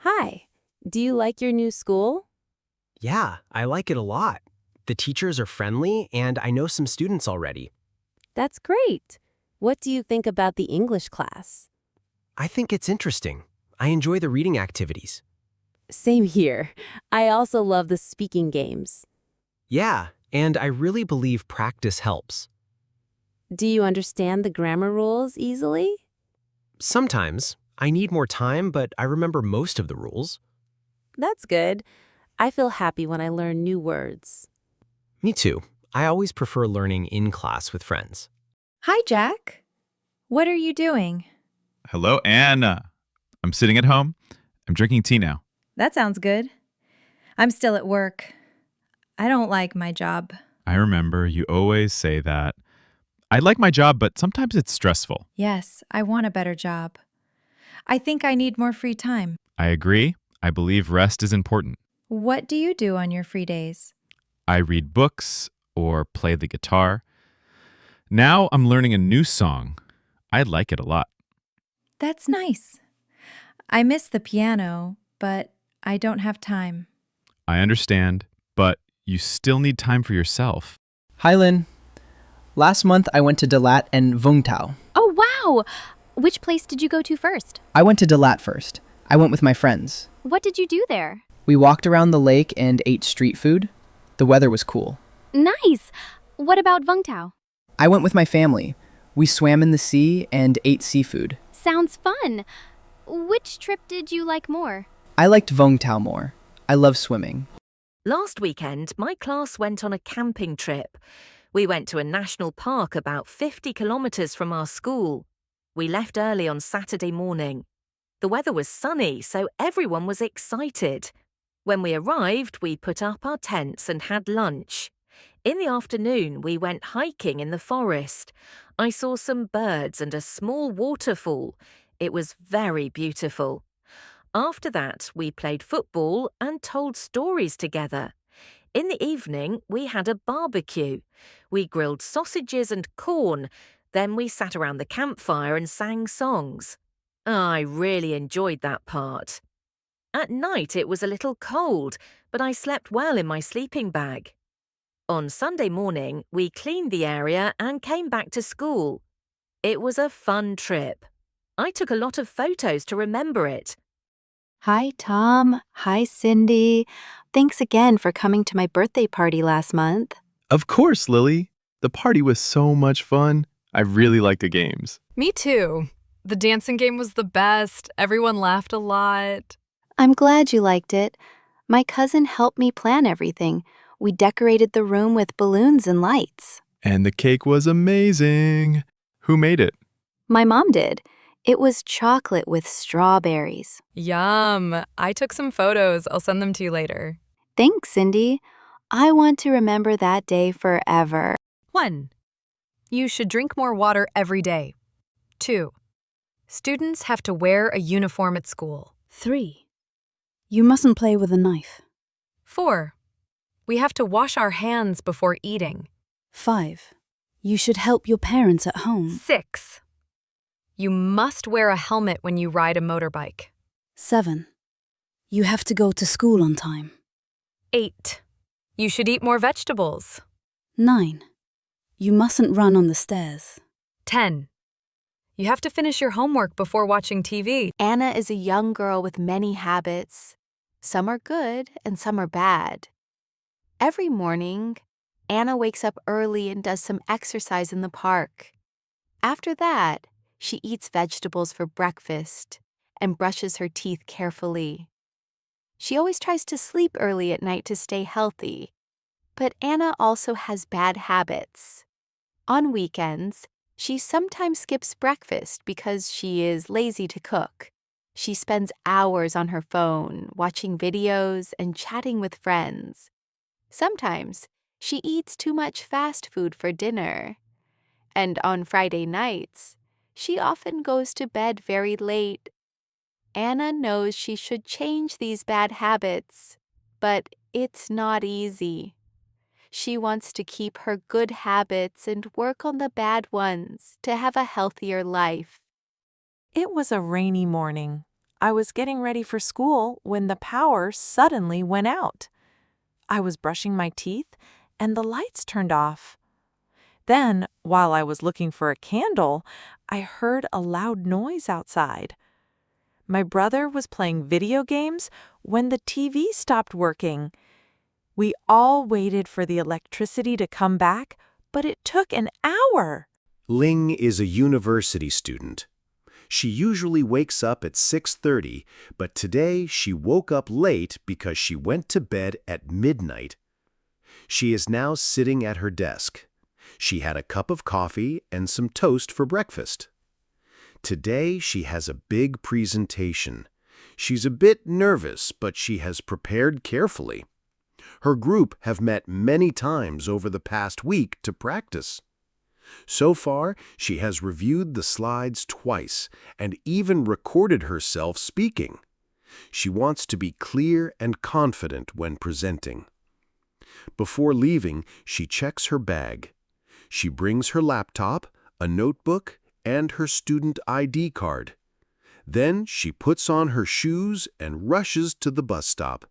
Hi. Do you like your new school? Yeah, I like it a lot. The teachers are friendly, and I know some students already. That's great. What do you think about the English class? I think it's interesting. I enjoy the reading activities. Same here. I also love the speaking games. Yeah, and I really believe practice helps. Do you understand the grammar rules easily? Sometimes I need more time, but I remember most of the rules. That's good. I feel happy when I learn new words. Me too. I always prefer learning in class with friends. Hi, Jack. What are you doing? Hello, Anna. I'm sitting at home. I'm drinking tea now. That sounds good. I'm still at work. I don't like my job. I remember you always say that. I like my job, but sometimes it's stressful. Yes, I want a better job. I think I need more free time. I agree. I believe rest is important. What do you do on your free days? I read books or play the guitar. Now I'm learning a new song. I like it a lot. That's nice. I miss the piano, but I don't have time. I understand, but you still need time for yourself. Hi, Lynn. Last month I went to Dalat and Vung Tau. Oh, wow! Which place did you go to first? I went to Dalat first. I went with my friends. What did you do there? We walked around the lake and ate street food. The weather was cool. Nice! What about Vung Tau? I went with my family. We swam in the sea and ate seafood. Sounds fun. Which trip did you like more? I liked Vung Tau more. I love swimming. Last weekend, my class went on a camping trip. We went to a national park about 50 kilometres from our school. We left early on Saturday morning. The weather was sunny, so everyone was excited. When we arrived, we put up our tents and had lunch. In the afternoon, we went hiking in the forest. I saw some birds and a small waterfall. It was very beautiful. After that, we played football and told stories together. In the evening, we had a barbecue. We grilled sausages and corn. Then we sat around the campfire and sang songs. I really enjoyed that part. At night, it was a little cold, but I slept well in my sleeping bag. On Sunday morning, we cleaned the area and came back to school. It was a fun trip. I took a lot of photos to remember it. Hi, Tom. Hi, Cindy. Thanks again for coming to my birthday party last month. Of course, Lily. The party was so much fun. I really liked the games. Me too. The dancing game was the best. Everyone laughed a lot. I'm glad you liked it. My cousin helped me plan everything. We decorated the room with balloons and lights. And the cake was amazing. Who made it? My mom did. It was chocolate with strawberries. Yum. I took some photos. I'll send them to you later. Thanks, Cindy. I want to remember that day forever. 1. You should drink more water every day. 2. Students have to wear a uniform at school. 3. You mustn't play with a knife. 4. We have to wash our hands before eating. 5. You should help your parents at home. 6. You must wear a helmet when you ride a motorbike. 7. You have to go to school on time. 8. You should eat more vegetables. 9. You mustn't run on the stairs. 10. You have to finish your homework before watching TV. Anna is a young girl with many habits. Some are good and some are bad. Every morning, Anna wakes up early and does some exercise in the park. After that, she eats vegetables for breakfast and brushes her teeth carefully. She always tries to sleep early at night to stay healthy. But Anna also has bad habits. On weekends, she sometimes skips breakfast because she is lazy to cook. She spends hours on her phone, watching videos and chatting with friends. Sometimes she eats too much fast food for dinner. And on Friday nights, she often goes to bed very late. Anna knows she should change these bad habits, but it's not easy. She wants to keep her good habits and work on the bad ones to have a healthier life. It was a rainy morning. I was getting ready for school when the power suddenly went out. I was brushing my teeth and the lights turned off. Then, while I was looking for a candle, I heard a loud noise outside. My brother was playing video games when the TV stopped working. We all waited for the electricity to come back, but it took an hour. Ling is a university student. She usually wakes up at 6:30, but today she woke up late because she went to bed at midnight. She is now sitting at her desk. She had a cup of coffee and some toast for breakfast. Today she has a big presentation. She's a bit nervous, but she has prepared carefully. Her group have met many times over the past week to practice. So far, she has reviewed the slides twice and even recorded herself speaking. She wants to be clear and confident when presenting. Before leaving, she checks her bag. She brings her laptop, a notebook, and her student ID card. Then she puts on her shoes and rushes to the bus stop.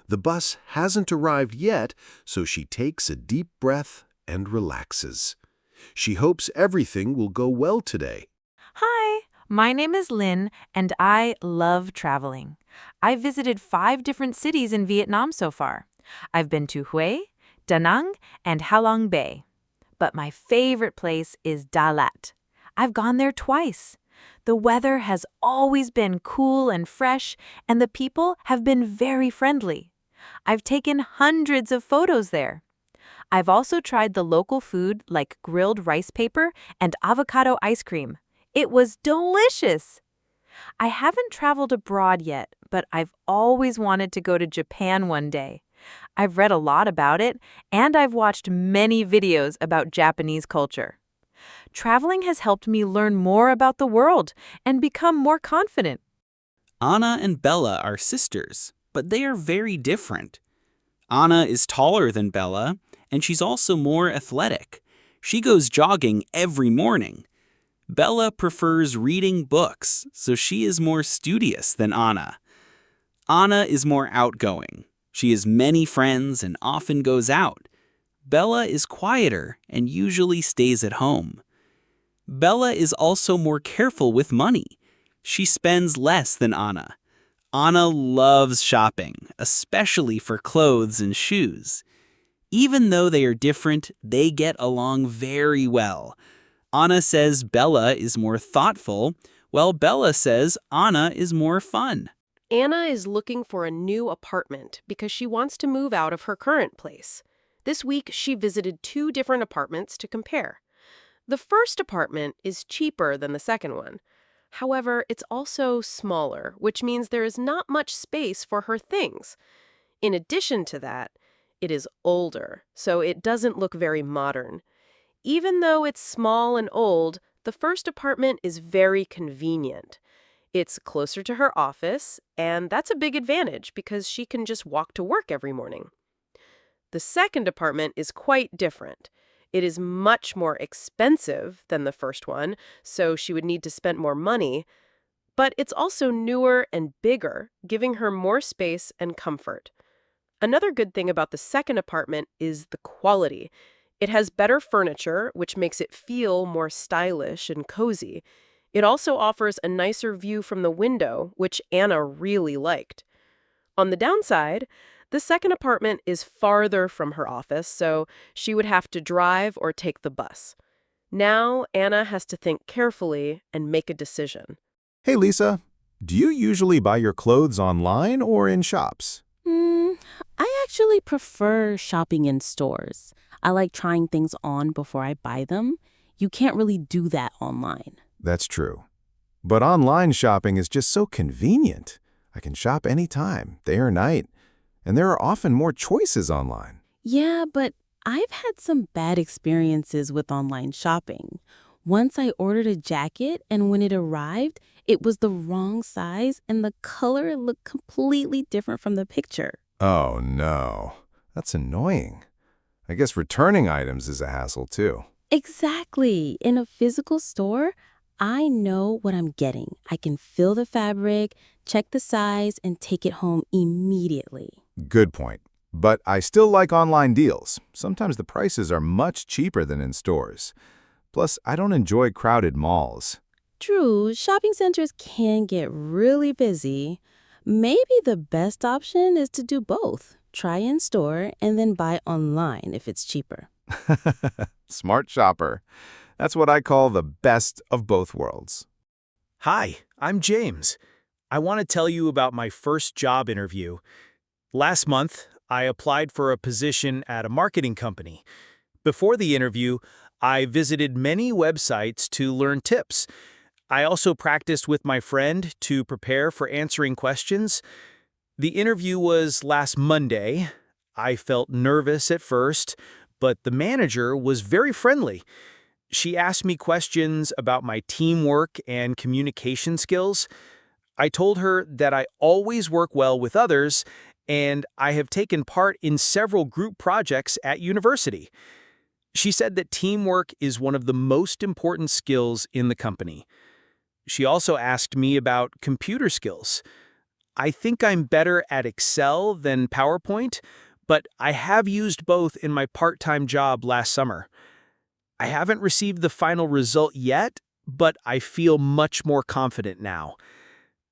The bus hasn't arrived yet, so she takes a deep breath and relaxes. She hopes everything will go well today. Hi, my name is Lynn, and I love traveling. I visited 5 different cities in Vietnam so far. I've been to Hue, Da Nang, and Ha Long Bay. But my favorite place is Da Lat. I've gone there twice. The weather has always been cool and fresh, and the people have been very friendly. I've taken hundreds of photos there. I've also tried the local food like grilled rice paper and avocado ice cream. It was delicious. I haven't traveled abroad yet, but I've always wanted to go to Japan one day. I've read a lot about it, and I've watched many videos about Japanese culture. Traveling has helped me learn more about the world and become more confident. Anna and Bella are sisters, but they are very different. Anna is taller than Bella, and she's also more athletic. She goes jogging every morning. Bella prefers reading books, so she is more studious than Anna. Anna is more outgoing. She has many friends and often goes out. Bella is quieter and usually stays at home. Bella is also more careful with money. She spends less than Anna. Anna loves shopping, especially for clothes and shoes. Even though they are different, they get along very well. Anna says Bella is more thoughtful, while Bella says Anna is more fun. Anna is looking for a new apartment because she wants to move out of her current place. This week, she visited 2 different apartments to compare. The first apartment is cheaper than the second one. However, it's also smaller, which means there is not much space for her things. In addition to that, it is older, so it doesn't look very modern. Even though it's small and old, the first apartment is very convenient. It's closer to her office, and that's a big advantage because she can just walk to work every morning. The second apartment is quite different. It is much more expensive than the first one, so she would need to spend more money. But it's also newer and bigger, giving her more space and comfort. Another good thing about the second apartment is the quality. It has better furniture, which makes it feel more stylish and cozy. It also offers a nicer view from the window, which Anna really liked. On the downside, the second apartment is farther from her office, so she would have to drive or take the bus. Now, Anna has to think carefully and make a decision. Hey, Lisa, do you usually buy your clothes online or in shops? I actually prefer shopping in stores. I like trying things on before I buy them. You can't really do that online. That's true. But online shopping is just so convenient. I can shop anytime, day or night, and there are often more choices online. Yeah, but I've had some bad experiences with online shopping. Once I ordered a jacket, and when it arrived, it was the wrong size and the color looked completely different from the picture. Oh no, that's annoying. I guess returning items is a hassle too. Exactly. In a physical store, I know what I'm getting. I can feel the fabric, check the size, and take it home immediately. Good point. But I still like online deals. Sometimes the prices are much cheaper than in stores. Plus, I don't enjoy crowded malls. True, shopping centers can get really busy. Maybe the best option is to do both. Try in store and then buy online if it's cheaper. Smart shopper. That's what I call the best of both worlds. Hi, I'm James. I want to tell you about my first job interview. Last month, I applied for a position at a marketing company. Before the interview, I visited many websites to learn tips. I also practiced with my friend to prepare for answering questions. The interview was last Monday. I felt nervous at first, but the manager was very friendly. She asked me questions about my teamwork and communication skills. I told her that I always work well with others, and I have taken part in several group projects at university. She said that teamwork is one of the most important skills in the company. She also asked me about computer skills. I think I'm better at Excel than PowerPoint, but I have used both in my part-time job last summer. I haven't received the final result yet, but I feel much more confident now.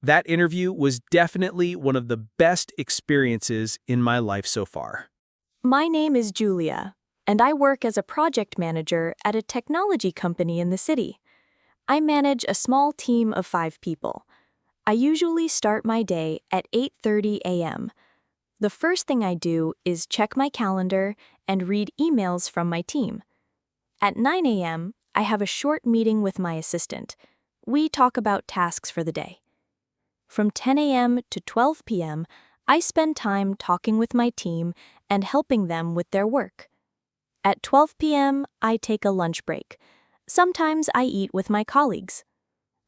That interview was definitely one of the best experiences in my life so far. My name is Julia, and I work as a project manager at a technology company in the city. I manage a small team of 5 people. I usually start my day at 8:30 a.m. The first thing I do is check my calendar and read emails from my team. At 9 a.m., I have a short meeting with my assistant. We talk about tasks for the day. From 10 a.m. to 12 p.m., I spend time talking with my team and helping them with their work. At 12 p.m., I take a lunch break. Sometimes I eat with my colleagues.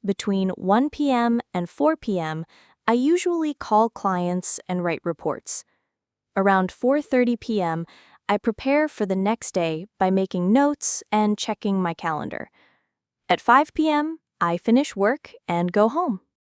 Between 1 p.m. and 4 p.m., I usually call clients and write reports. Around 4:30 p.m., I prepare for the next day by making notes and checking my calendar. At 5 p.m., I finish work and go home.